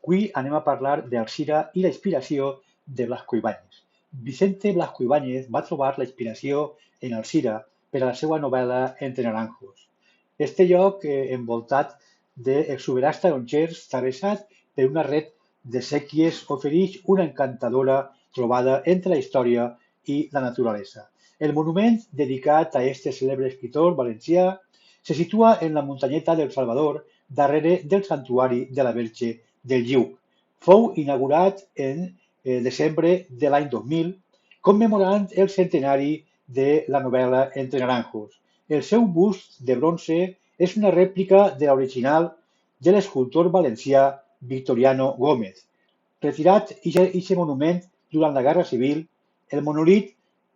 Avui anem a parlar d'Alzira i la inspiració de Blasco Ibáñez. Vicente Blasco Ibáñez va trobar la inspiració en Alzira per a la seva novel·la Entre Naranjos. Este lloc, envoltat d'exuberants tarongers, travessat per una red de séquies, ofereix una encantadora trobada entre la història i la naturalesa. El monument dedicat a este cèlebre escritor valencià se situa en la muntanyeta del Salvador, darrere del santuari de la Verge del Lluc. Fou inaugurat en desembre de l'any 2000, commemorant el centenari de la novel·la Entre Naranjos. El seu bust de bronze és una rèplica de l'original de l'escultor valencià Victoriano Gómez. Retirat aquest monument durant la Guerra Civil, el monolit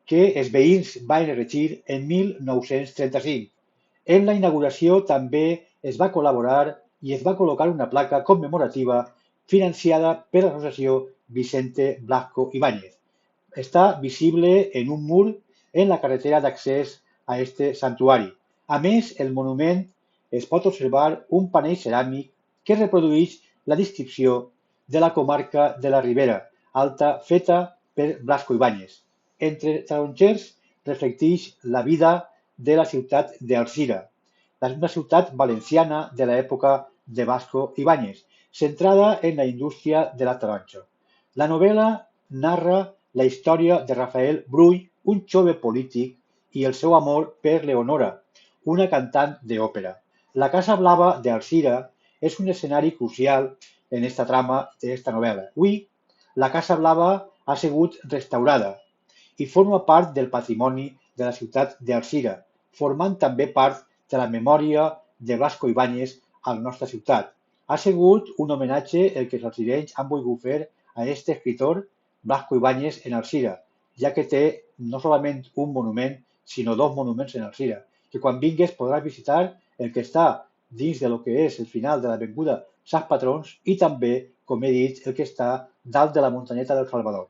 que els veïns van erigir en 1935. En la inauguració també es va col·laborar i es va col·locar una placa commemorativa financiada per l'associació Vicente Blasco Ibáñez. Està visible en un mur en la carretera d'accés a este santuari. A més, el monument es pot observar un panell ceràmic que reprodueix la descripció de la comarca de la Ribera Alta feta per Blasco Ibáñez. Entre tarongers reflecteix la vida de la ciutat d'Alzira, una ciutat valenciana de l'època de Blasco Ibáñez, centrada en la indústria de la taronja. La novel·la narra la història de Rafael Brull, un jove polític, i el seu amor per Leonora, una cantant d'òpera. La Casa Blava d'Alzira és un escenari crucial en esta trama d'esta novel·la. Avui, la Casa Blava ha sigut restaurada i forma part del patrimoni de la ciutat d'Alzira, formant també part de la memòria de Blasco Ibáñez a la nostra ciutat. Ha sigut un homenatge el que els alzirenys han volgut fer a aquest escritor Blasco Ibáñez en Alzira, ja que té no solament un monument, sinó dos monuments en Alzira, que quan vingues podràs visitar el que està dins de lo que és el final de l'avinguda Sants Patrons i també, com he dit, el que està dalt de la muntanyeta del Salvador.